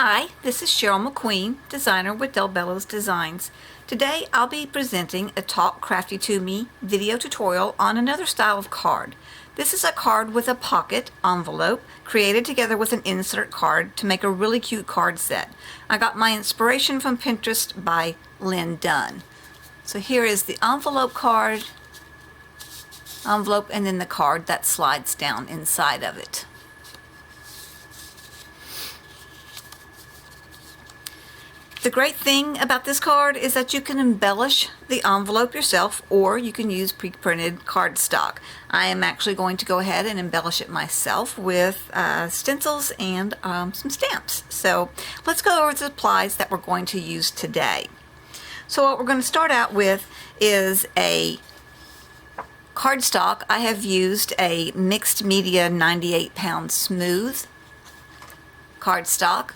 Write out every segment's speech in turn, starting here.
Hi, this is Cheryl McQueen, designer with Bello's Designs. Today I'll be presenting a Talk Crafty to Me video tutorial on another style of card. This is a card with a pocket envelope created together with an insert card to make a really cute card set. I got my inspiration from Pinterest by Lynn Dunn. So here is the envelope, and then the card that slides down inside of it. The great thing about this card is that you can embellish the envelope yourself, or you can use pre-printed cardstock. I am actually going to go ahead and embellish it myself with stencils and some stamps. So let's go over the supplies that we're going to use today. So what we're going to start out with is a cardstock. I have used a mixed media 98-pound smooth cardstock.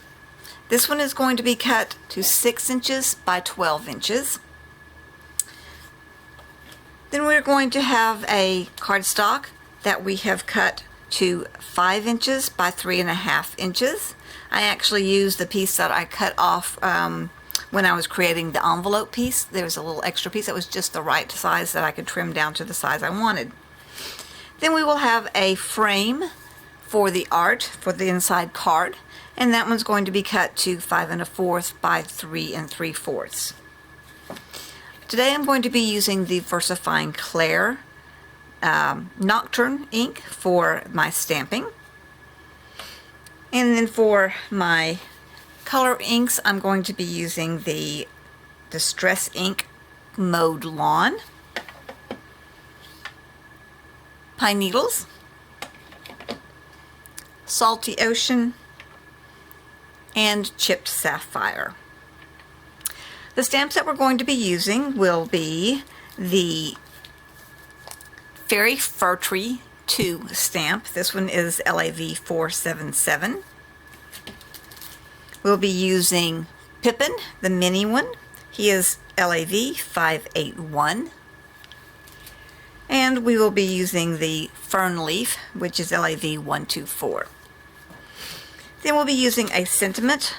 This one is going to be cut to 6 inches by 12 inches. Then we're going to have a cardstock that we have cut to 5 inches by 3.5 inches. I actually used the piece that I cut off when I was creating the envelope piece. There was a little extra piece that was just the right size that I could trim down to the size I wanted. Then we will have a frame for the art for the inside card, and that one's going to be cut to 5 1/4 by 3 3/4. Today I'm going to be using the VersaFine Clair Nocturne ink for my stamping. And then for my color inks, I'm going to be using the Distress Ink Mode Lawn, Pine Needles, Salty Ocean, and Chipped Sapphire. The stamps that we're going to be using will be the Fairy Fir Tree 2 stamp. This one is LAV 477. We'll be using Pippin, the mini one. He is LAV 581. And we will be using the Fern Leaf, which is LAV 124. Then we'll be using a sentiment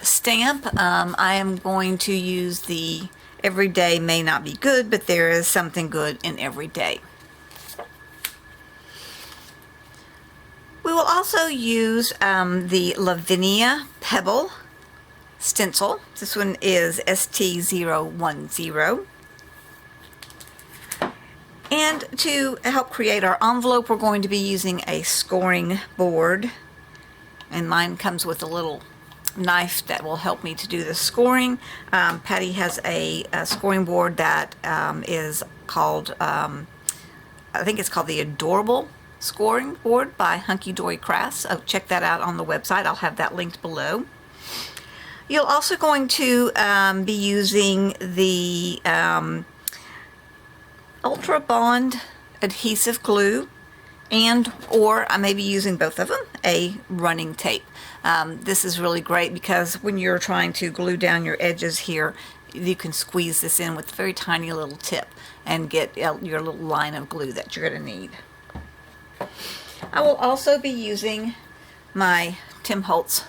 stamp. I am going to use the Every Day May Not Be Good, but there is something good in every day. We will also use the Lavinia Pebble stencil. This one is ST010. And to help create our envelope, we're going to be using a scoring board. And mine comes with a little knife that will help me to do the scoring. Patty has a scoring board that is called, I think it's called the Adorable Scoring Board by Hunky Dory Crafts. So check that out on the website. I'll have that linked below. You're also going to be using the Ultra Bond adhesive glue, and or I may be using both of them, a running tape. This is really great because when you're trying to glue down your edges here, you can squeeze this in with a very tiny little tip and get your little line of glue that you're going to need. I will also be using my Tim Holtz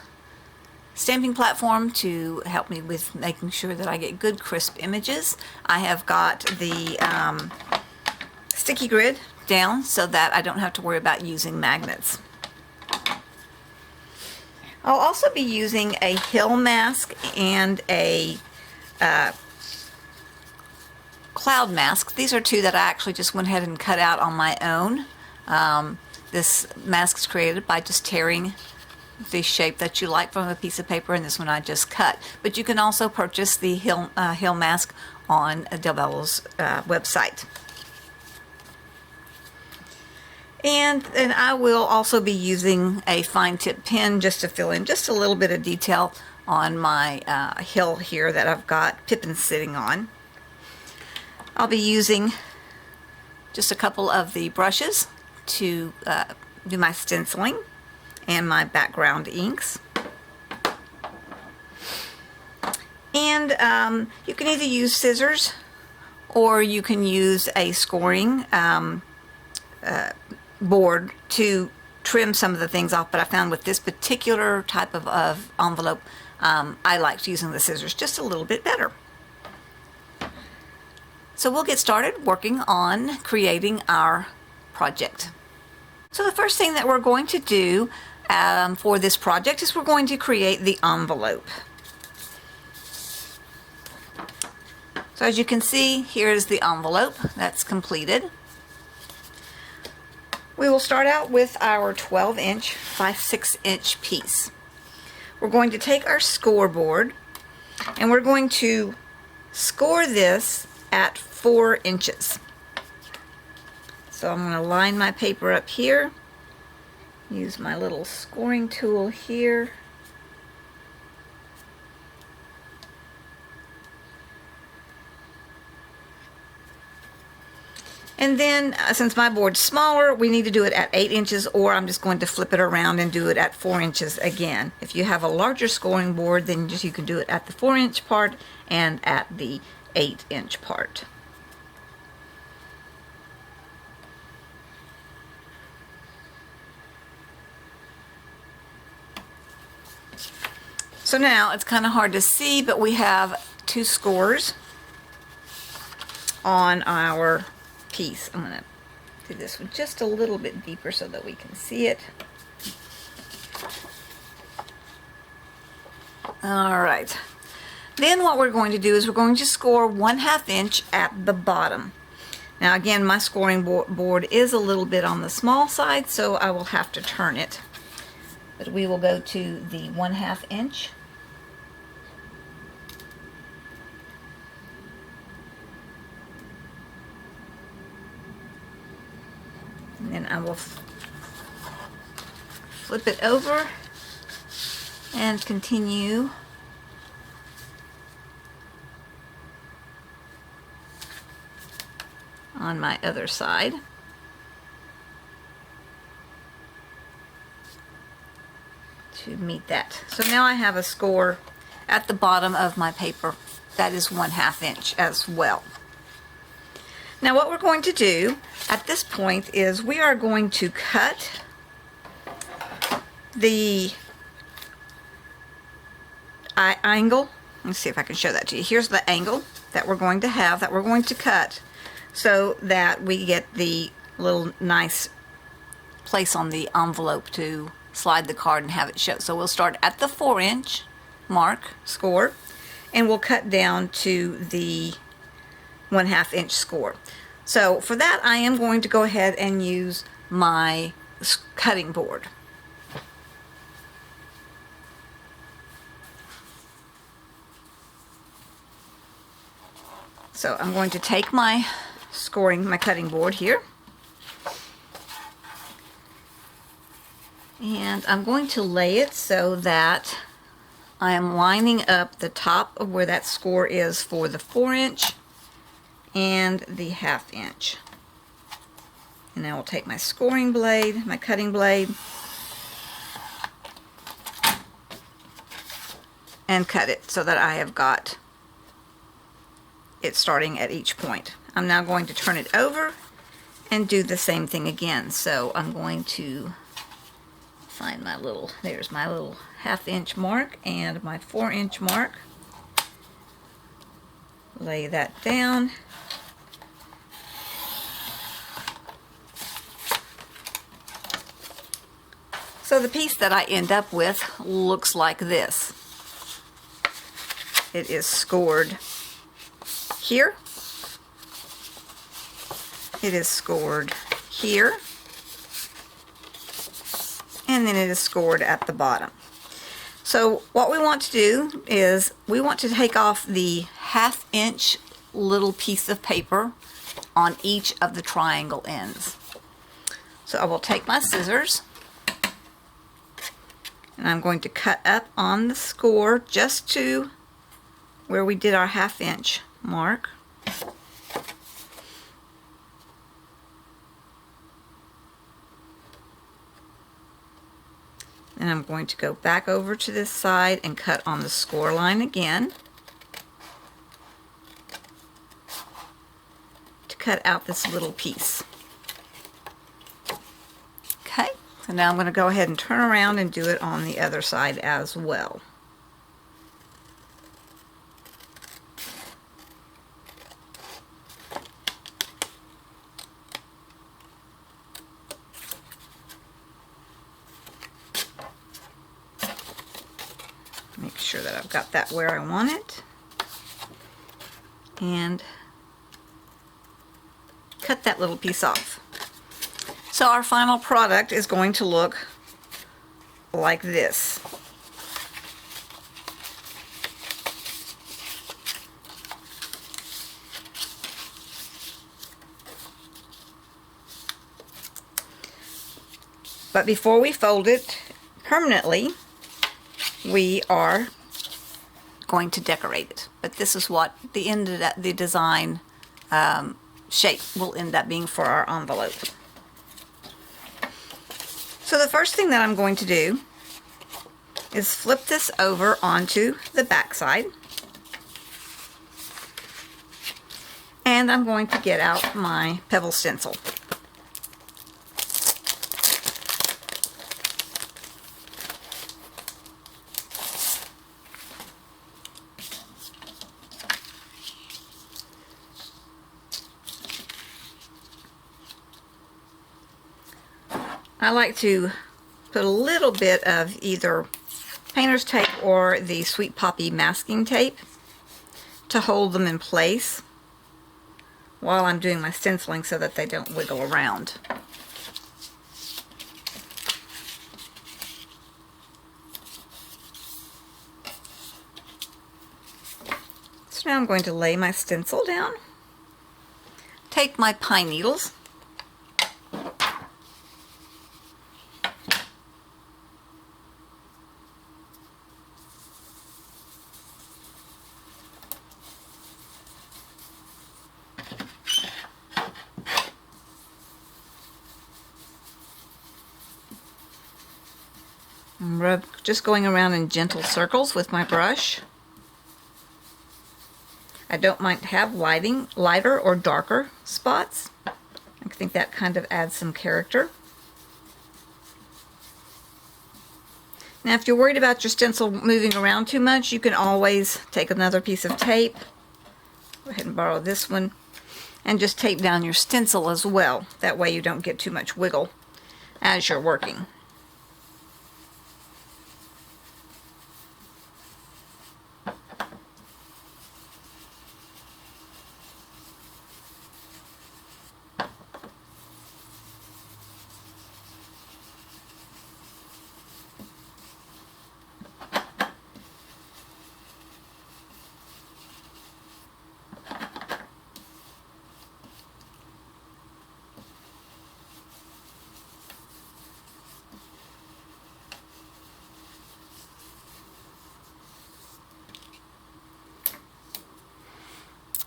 stamping platform to help me with making sure that I get good crisp images. I have got the sticky grid down so that I don't have to worry about using magnets. I'll also be using a hill mask and a cloud mask. These are two that I actually just went ahead and cut out on my own. This mask is created by just tearing the shape that you like from a piece of paper, and this one I just cut. But you can also purchase the hill mask on Bello's website. And then I will also be using a fine tip pen just to fill in just a little bit of detail on my hill here that I've got Pippin sitting on. I'll be using just a couple of the brushes to do my stenciling and my background inks. And you can either use scissors or you can use a scoring board to trim some of the things off, but I found with this particular type of envelope, I liked using the scissors just a little bit better. So we'll get started working on creating our project. So the first thing that we're going to do for this project is we're going to create the envelope. So as you can see, here is the envelope that's completed. We will start out with our 12-inch by 6-inch piece. We're going to take our scoreboard and we're going to score this at 4 inches. So I'm going to line my paper up here, use my little scoring tool here. And then, since my board's smaller, we need to do it at 8 inches, or I'm just going to flip it around and do it at 4 inches again. If you have a larger scoring board, then you can do it at the 4-inch part and at the 8-inch part. So now, it's kind of hard to see, but we have 2 scores on our piece. I'm going to do this one just a little bit deeper so that we can see it. Alright. Then what we're going to do is we're going to score 1/2 inch at the bottom. Now again, my scoring board is a little bit on the small side, so I will have to turn it. But we will go to the 1/2 inch. And then I will flip it over and continue on my other side. To meet that. So now I have a score at the bottom of my paper that is 1/2 inch as well. Now what we're going to do at this point is we are going to cut the angle. Let's see if I can show that to you. Here's the angle that we're going to have, that we're going to cut, so that we get the little nice place on the envelope to slide the card and have it show. So we'll start at the 4-inch mark score and we'll cut down to the 1/2 inch score. So for that, I am going to go ahead and use my cutting board. So I'm going to take my cutting board here, and I'm going to lay it so that I am lining up the top of where that score is for the 4-inch and the 1/2 inch. And I will take my scoring blade, my cutting blade, and cut it so that I have got it starting at each point. I'm now going to turn it over and do the same thing again. So I'm going to find my little, there's my little 1/2 inch mark and my 4-inch mark. Lay that down. So the piece that I end up with looks like this. It is scored here. It is scored here. And then it is scored at the bottom. So what we want to do is we want to take off the 1/2 inch little piece of paper on each of the triangle ends. So I will take my scissors and I'm going to cut up on the score just to where we did our 1/2 inch mark. And I'm going to go back over to this side and cut on the score line again to cut out this little piece. Okay, So now I'm going to go ahead and turn around and do it on the other side as well. Make sure that I've got that where I want it. And cut that little piece off. So our final product is going to look like this. But before we fold it permanently, we are going to decorate it. But this is what the end of the design shape will end up being for our envelope. So the first thing that I'm going to do is flip this over onto the back side. And I'm going to get out my pebble stencil. I like to put a little bit of either painter's tape or the Sweet Poppy masking tape to hold them in place while I'm doing my stenciling so that they don't wiggle around. So now I'm going to lay my stencil down, take my pine needles, just going around in gentle circles with my brush. I don't mind to have lighter or darker spots. I think that kind of adds some character. Now if you're worried about your stencil moving around too much, you can always take another piece of tape. Go ahead and borrow this one and just tape down your stencil as well. That way you don't get too much wiggle as you're working.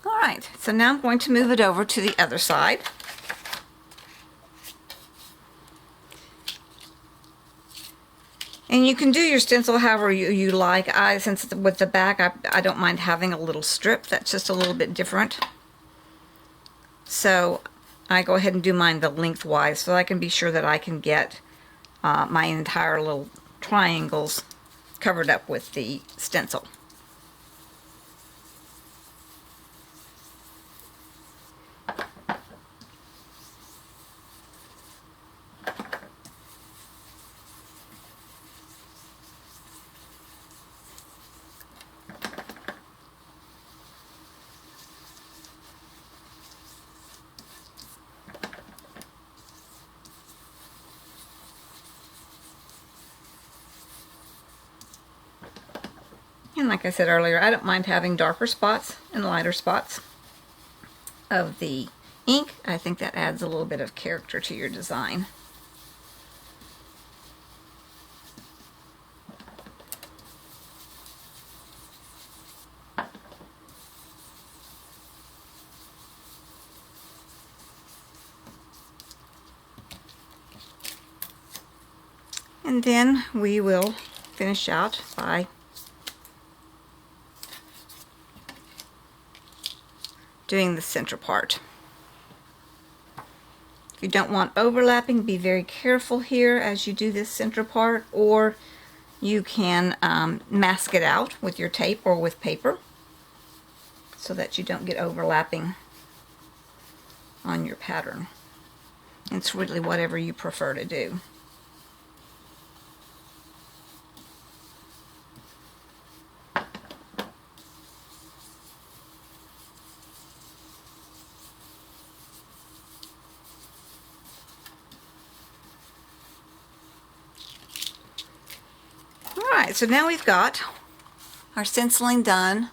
Alright, so now I'm going to move it over to the other side. And you can do your stencil however you like. Since with the back, I don't mind having a little strip that's just a little bit different. So I go ahead and do mine the lengthwise so I can be sure that I can get my entire little triangles covered up with the stencil. And like I said earlier, I don't mind having darker spots and lighter spots of the ink. I think that adds a little bit of character to your design. And then we will finish out by doing the center part. you don't want overlapping, be very careful here as you do this center part, or you can mask it out with your tape or with paper so that you don't get overlapping on your pattern. It's really whatever you prefer to do. Alright, so now we've got our stenciling done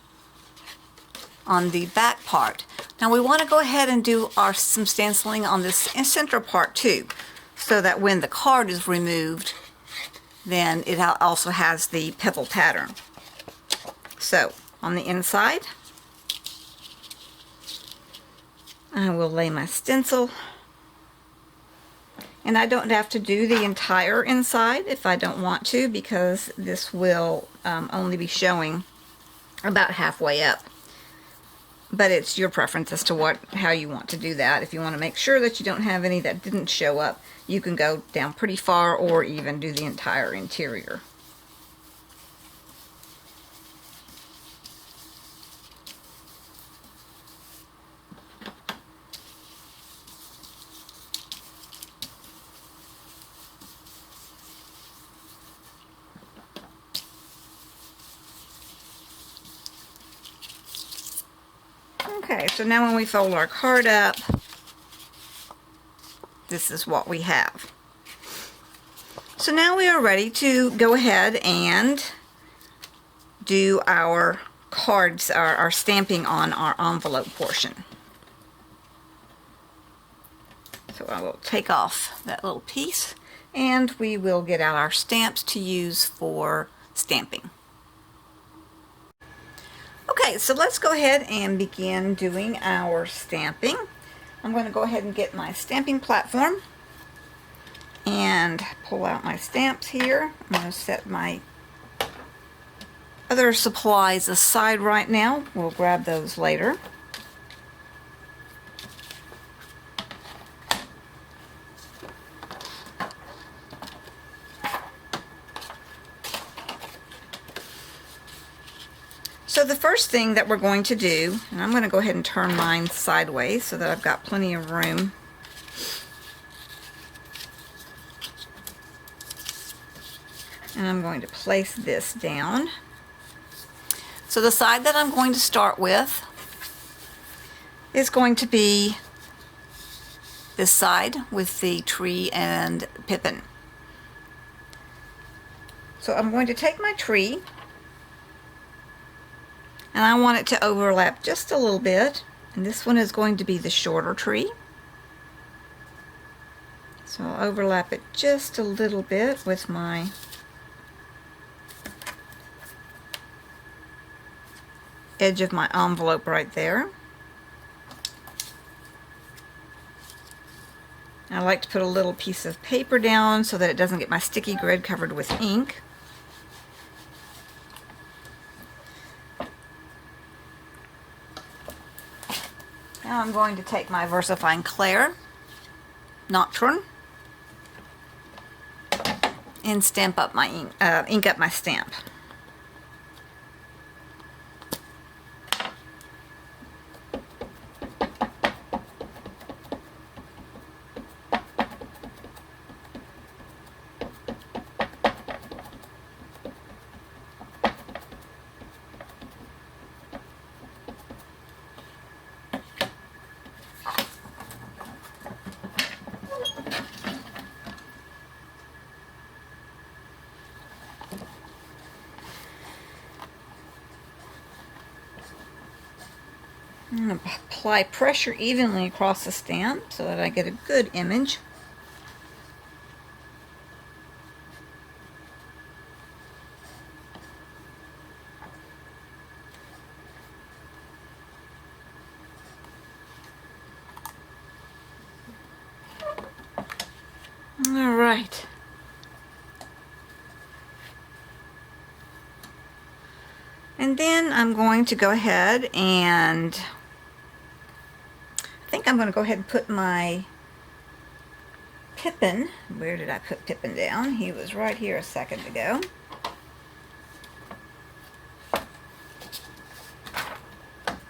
on the back part. Now we want to go ahead and do some stenciling on this center part too, so that when the card is removed, then it also has the pebble pattern. So on the inside, I will lay my stencil. And I don't have to do the entire inside if I don't want to, because this will only be showing about halfway up. But it's your preference as to how you want to do that. If you want to make sure that you don't have any that didn't show up, you can go down pretty far or even do the entire interior. Okay, so now when we fold our card up, this is what we have. So now we are ready to go ahead and do our cards, our stamping on our envelope portion. So I will take off that little piece and we will get out our stamps to use for stamping. Okay, so let's go ahead and begin doing our stamping. I'm going to go ahead and get my stamping platform and pull out my stamps here. I'm going to set my other supplies aside right now. We'll grab those later. So the first thing that we're going to do, and I'm going to go ahead and turn mine sideways so that I've got plenty of room. And I'm going to place this down. So the side that I'm going to start with is going to be this side with the tree and pippin. So I'm going to take my tree, and I want it to overlap just a little bit, and this one is going to be the shorter tree. So I'll overlap it just a little bit with my edge of my envelope right there. I like to put a little piece of paper down so that it doesn't get my sticky grid covered with ink. Now I'm going to take my VersaFine Clair Nocturne and stamp up my ink up my stamp. I'm going to apply pressure evenly across the stamp so that I get a good image. All right. And then I'm going to go ahead and I think I'm going to go ahead and put my Pippin. Where did I put Pippin down? He was right here a second ago.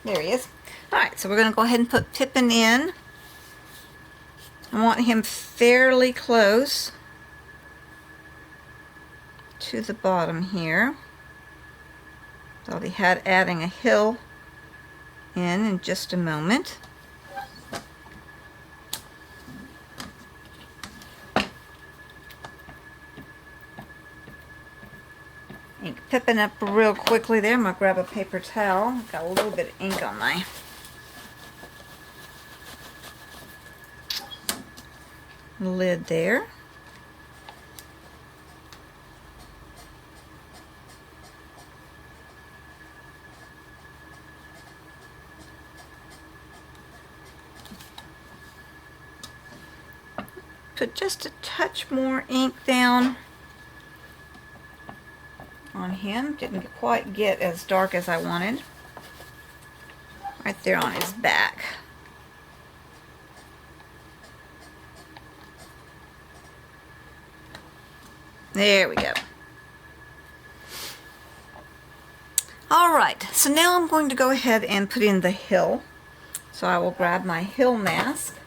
There he is. Alright, so we're going to go ahead and put Pippin in. I want him fairly close to the bottom here. So I'll be adding a hill in just a moment. Ink Pippin up real quickly there. I'm going to grab a paper towel. Got a little bit of ink on my lid there. Put just a touch more ink down on him. Didn't quite get as dark as I wanted. Right there on his back. There we go. Alright, so now I'm going to go ahead and put in the hill. So I will grab my hill mask.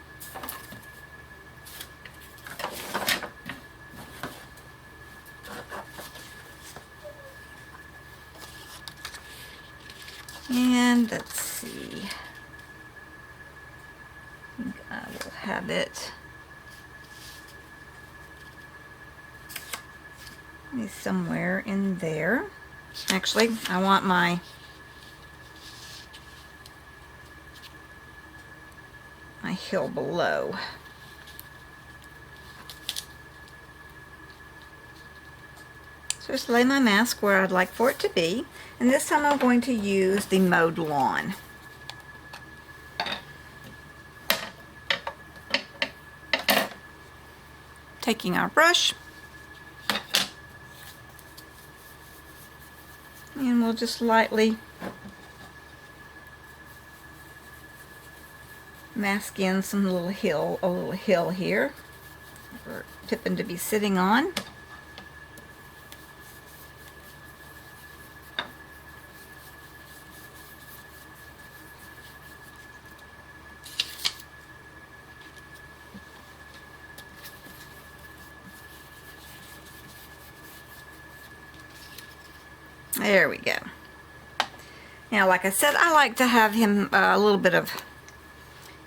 And let's see. I think I will have it maybe somewhere in there. Actually, I want my hill below. So just lay my mask where I'd like for it to be. And this time I'm going to use the mowed lawn. Taking our brush, and we'll just lightly mask in a little hill here for Pippin to be sitting on. There we go. Now, like I said, I like to have him a little bit of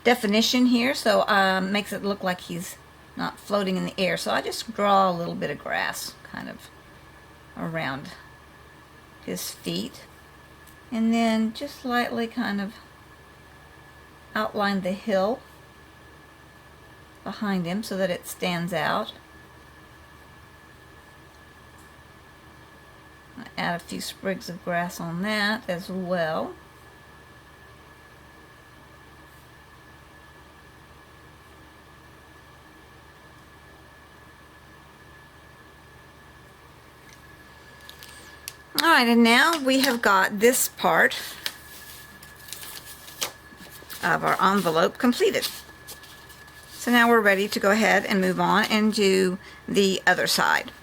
definition here, so makes it look like he's not floating in the air. So I just draw a little bit of grass kind of around his feet, and then just lightly kind of outline the hill behind him so that it stands out. Add a few sprigs of grass on that as well. Alright, and now we have got this part of our envelope completed. So now we're ready to go ahead and move on and do the other side.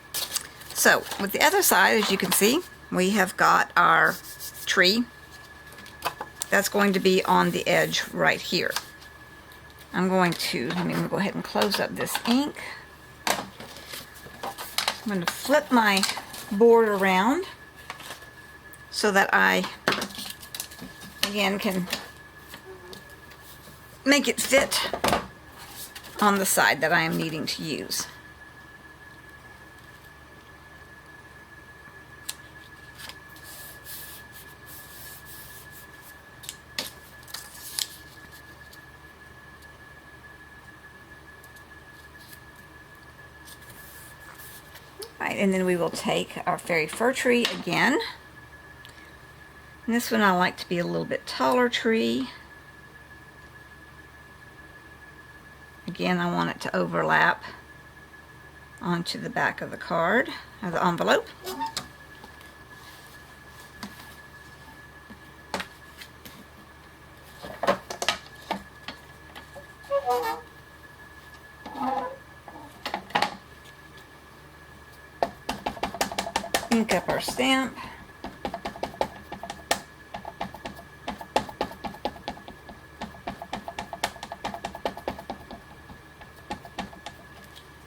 So with the other side, as you can see, we have got our tree. That's going to be on the edge right here. I'm going to, let me go ahead and close up this ink. I'm going to flip my board around so that I, again, can make it fit on the side that I am needing to use. Right, and then we will take our fairy fir tree again. And this one I like to be a little bit taller tree. Again, I want it to overlap onto the back of the card, or the envelope. ink up our stamp.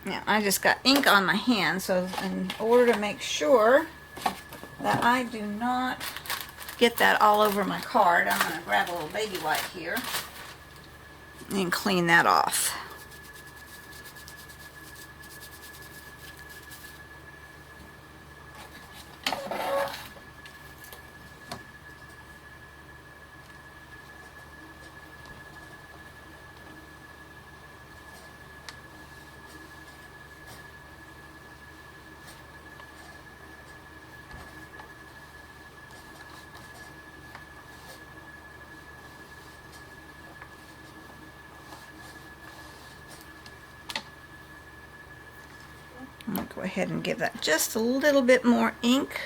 Now, I just got ink on my hand, so in order to make sure that I do not get that all over my card, I'm going to grab a little baby wipe here and clean that off. I'm going to go ahead and give that just a little bit more ink.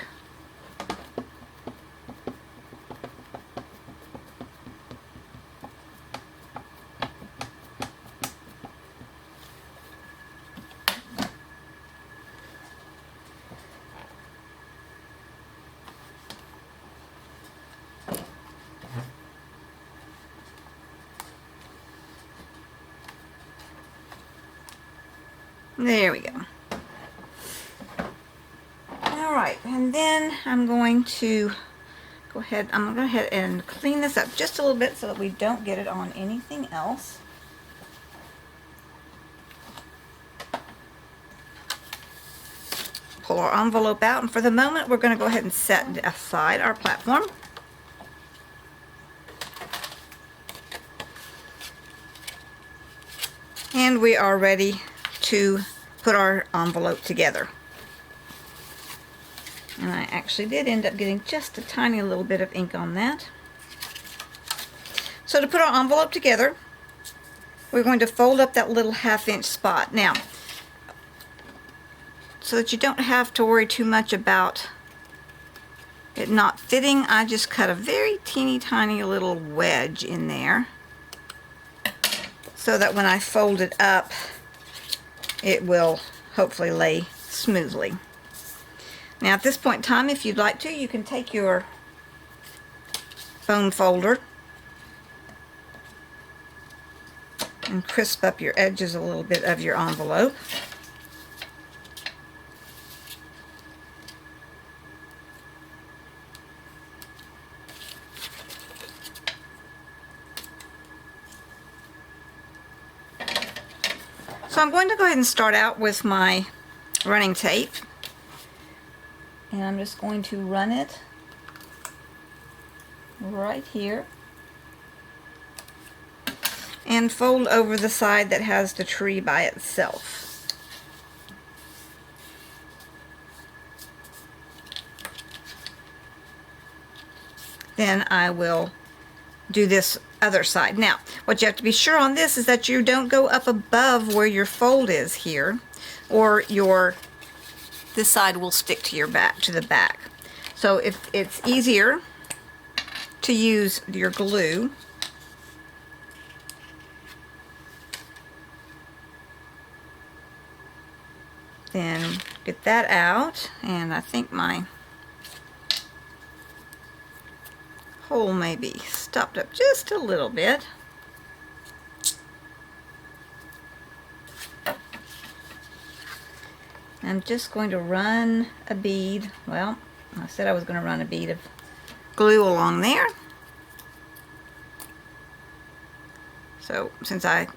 There we go. Alright, and then I'm going to go ahead and clean this up just a little bit so that we don't get it on anything else. Pull our envelope out, and for the moment we're going to go ahead and set aside our platform. And we are ready to put our envelope together. And I actually did end up getting just a tiny little bit of ink on that. So to put our envelope together, we're going to fold up that little 1/2 inch spot. Now, so that you don't have to worry too much about it not fitting, I just cut a very teeny tiny little wedge in there so that when I fold it up, it will hopefully lay smoothly. Now at this point in time, if you'd like to, you can take your bone folder and crisp up your edges a little bit of your envelope. So I'm going to go ahead and start out with my running tape. And I'm just going to run it right here and fold over the side that has the tree by itself. Then I will do this other side. Now, what you have to be sure on this is that you don't go up above where your fold is here, or this side will stick to your back, to the back. So if it's easier to use your glue, then get that out. And I think my hole may be stopped up just a little bit. I'm just going to run a bead, well, I said I was going to run a bead of glue along there. So since I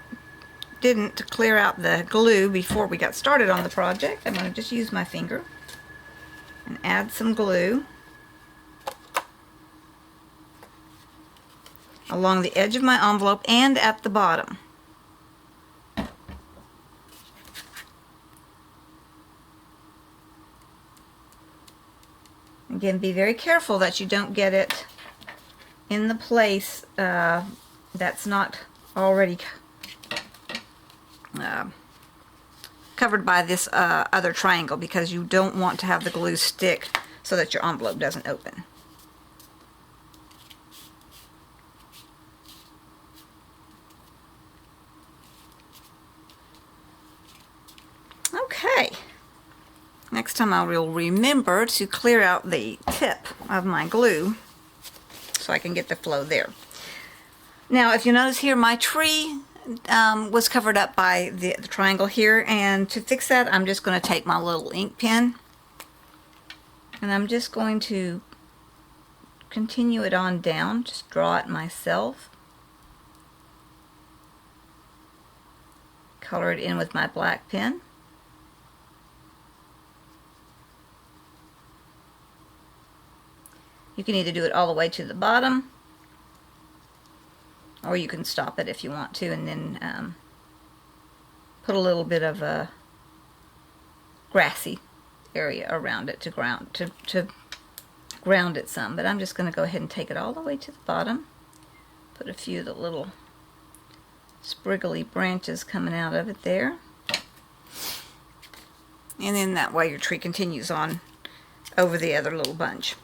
didn't clear out the glue before we got started on the project, I'm going to just use my finger and add some glue along the edge of my envelope and at the bottom. Again, be very careful that you don't get it in the place that's not already covered by this other triangle, because you don't want to have the glue stick so that your envelope doesn't open. Okay. Next next time I will remember to clear out the tip of my glue so I can get the flow there. Now, if you notice here, my tree was covered up by the triangle here, and to fix that, I'm just going to take my little ink pen, and I'm just going to continue it on down, just draw it myself, color it in with my black pen. You can either do it all the way to the bottom, or you can stop it if you want to, and then put a little bit of a grassy area around it to ground it some. But I'm just going to go ahead and take it all the way to the bottom. Put a few of the little spriggly branches coming out of it there. And then that way your tree continues on over the other little bunch.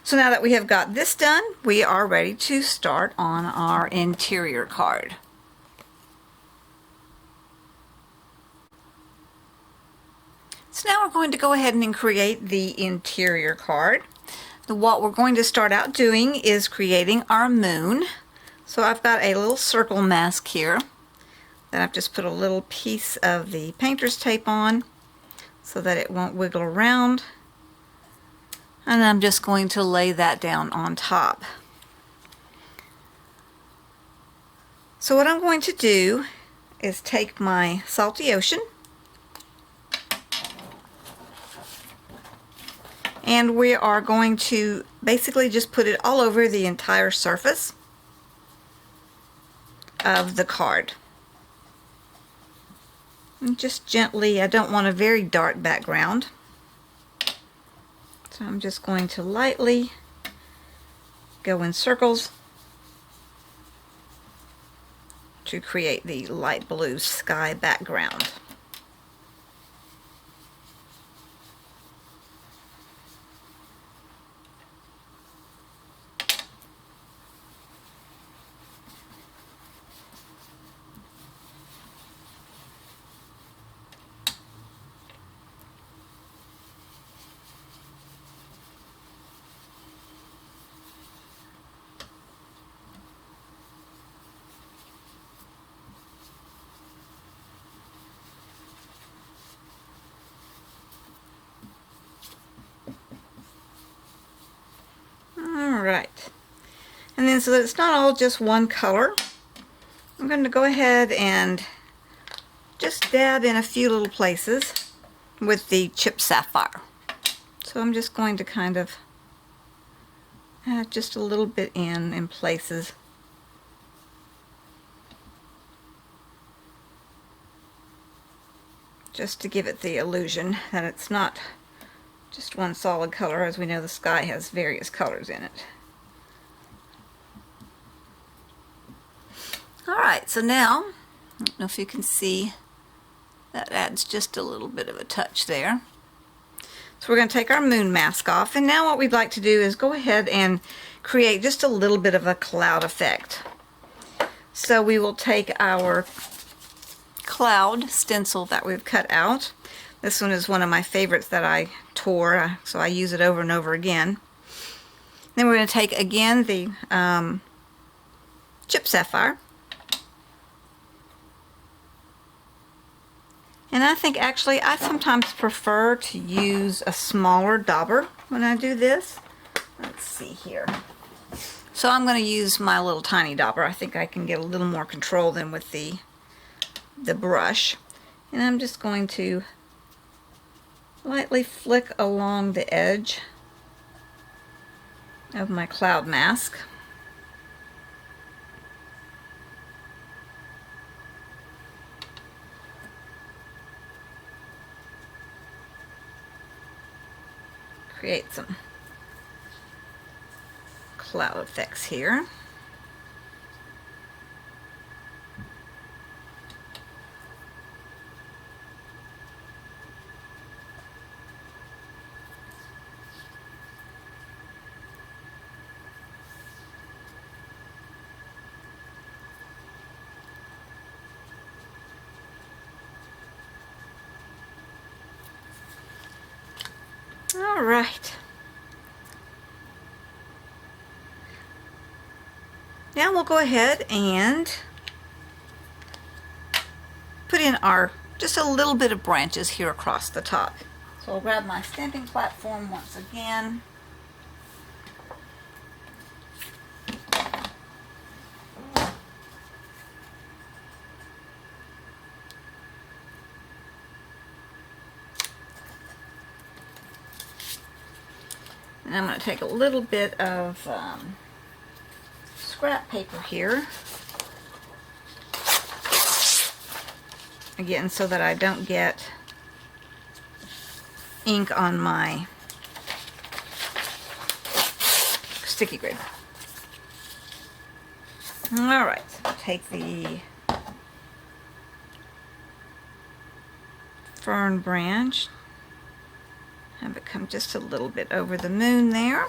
So now that we have got this done, we are ready to start on our interior card. So now we're going to go ahead and create the interior card. What we're going to start out doing is creating our moon. So I've got a little circle mask here that I've just put a little piece of the painter's tape on so that it won't wiggle around. And I'm just going to lay that down on top. So what I'm going to do is take my Salty Ocean, and we are going to basically just put it all over the entire surface of the card. And just gently, I don't want a very dark background. So I'm just going to lightly go in circles to create the light blue sky background. Alright, and then so that it's not all just one color, I'm going to go ahead and just dab in a few little places with the chipped sapphire. So I'm just going to kind of add just a little bit in places. Just to give it the illusion that it's not just one solid color. As we know, the sky has various colors in it. Alright, so now, I don't know if you can see, that adds just a little bit of a touch there. So we're going to take our moon mask off, and now what we'd like to do is go ahead and create just a little bit of a cloud effect. So we will take our cloud stencil that we've cut out. This one is one of my favorites that I tore, so I use it over and over again. Then we're going to take again the chipped sapphire. And I think actually I sometimes prefer to use a smaller dauber when I do this. Let's see here. So I'm going to use my little tiny dauber. I think I can get a little more control than with the brush. And I'm just going to lightly flick along the edge of my cloud mask. Create some cloud effects here. All right. Now we'll go ahead and put in our just a little bit of branches here across the top. So I'll grab my stamping platform once again. And I'm going to take a little bit of scrap paper here. Again, so that I don't get ink on my sticky grid. Alright, so I'll take the fern branch, have it come just a little bit over the moon there.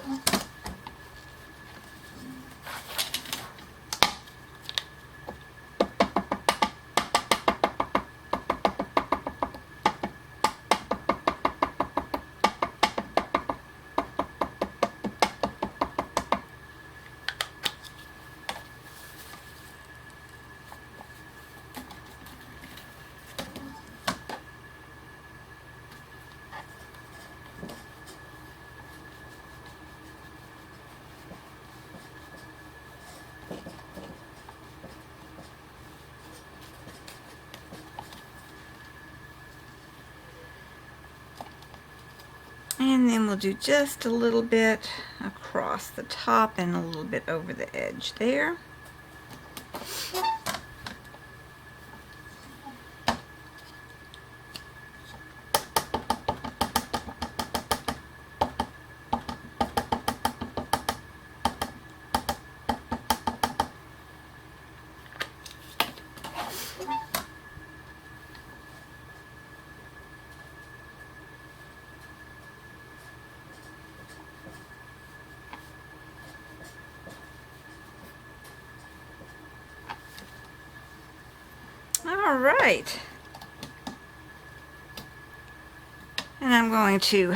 And then we'll do just a little bit across the top and a little bit over the edge there. All right, and I'm going to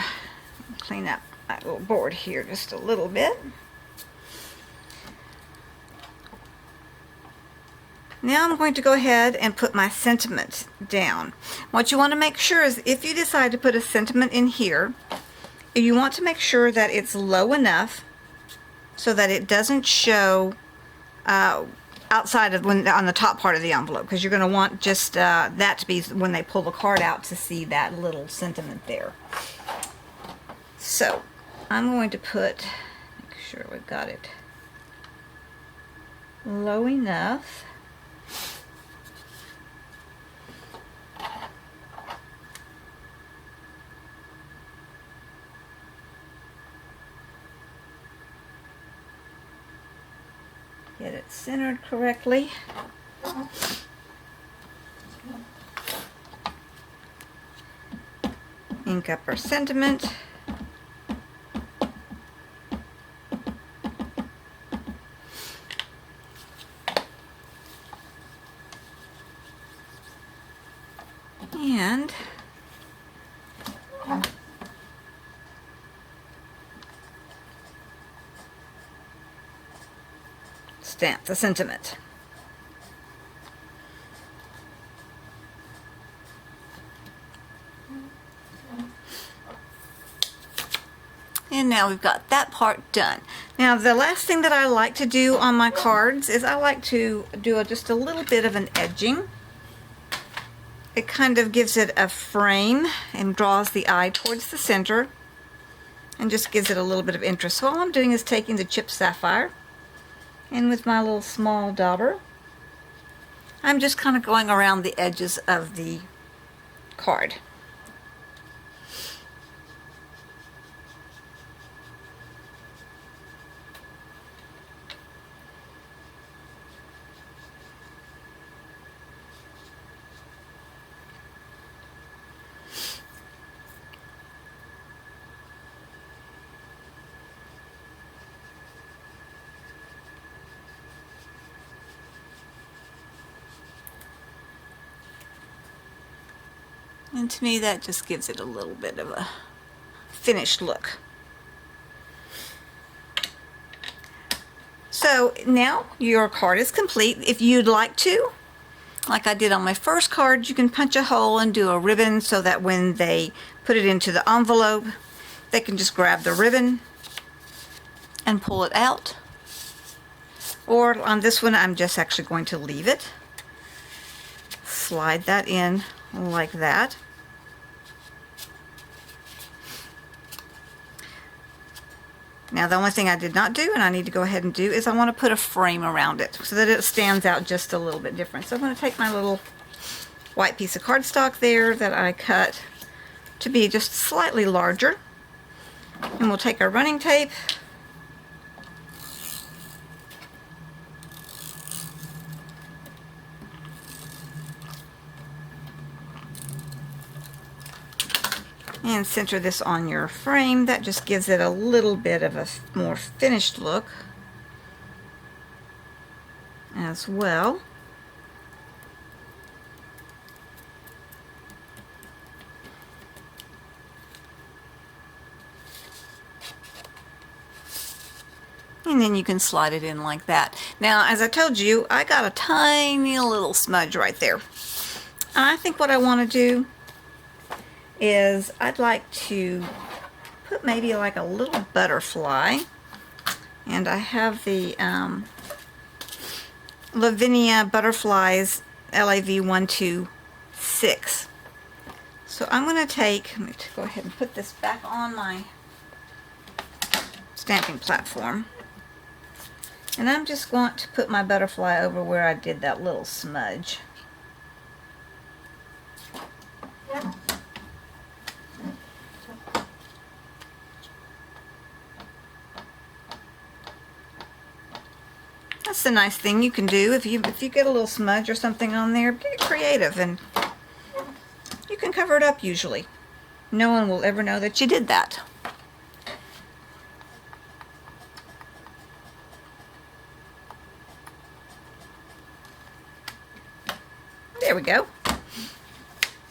clean up my little board here just a little bit. Now I'm going to go ahead and put my sentiment down. What you want to make sure is if you decide to put a sentiment in here, you want to make sure that it's low enough so that it doesn't show outside of on the top part of the envelope, because you're going to want just that to be when they pull the card out to see that little sentiment there. So I'm going to make sure we've got it low enough. Get it centered correctly. Ink up our sentiment. And stamp the sentiment. And now we've got that part done. Now the last thing that I like to do on my cards is I like to do just a little bit of an edging. It kind of gives it a frame and draws the eye towards the center and just gives it a little bit of interest. So all I'm doing is taking the chipped sapphire, and with my little small dauber, I'm just kind of going around the edges of the card. And to me, that just gives it a little bit of a finished look. So now your card is complete. If you'd like to, like I did on my first card, you can punch a hole and do a ribbon so that when they put it into the envelope, they can just grab the ribbon and pull it out. Or on this one, I'm just actually going to leave it. Slide that in like that. Now the only thing I did not do, and I need to go ahead and do, is I want to put a frame around it so that it stands out just a little bit different. So I'm going to take my little white piece of cardstock there that I cut to be just slightly larger. And we'll take our running tape and center this on your frame. That just gives it a little bit of a more finished look as well. And then you can slide it in like that. Now, as I told you, I got a tiny little smudge right there. I think what I want to do is I'd like to put maybe like a little butterfly, and I have the Lavinia Butterflies LAV 126. So I'm going to let me go ahead and put this back on my stamping platform, and I'm just going to put my butterfly over where I did that little smudge. That's the nice thing you can do if you get a little smudge or something on there. Get creative, and you can cover it up usually. No one will ever know that you did that. There we go.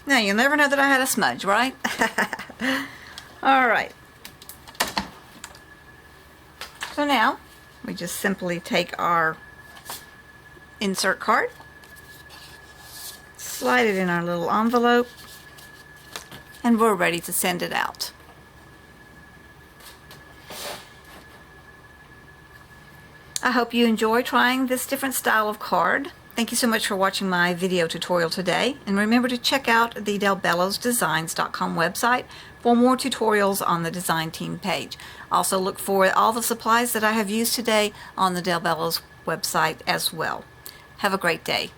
Now you'll never know that I had a smudge, right? All right. So now we just simply take our insert card, slide it in our little envelope, and we're ready to send it out. I hope you enjoy trying this different style of card. Thank you so much for watching my video tutorial today, and remember to check out the delbellosdesigns.com website for more tutorials on the design team page. Also look for all the supplies that I have used today on the Del Bellows website as well. Have a great day.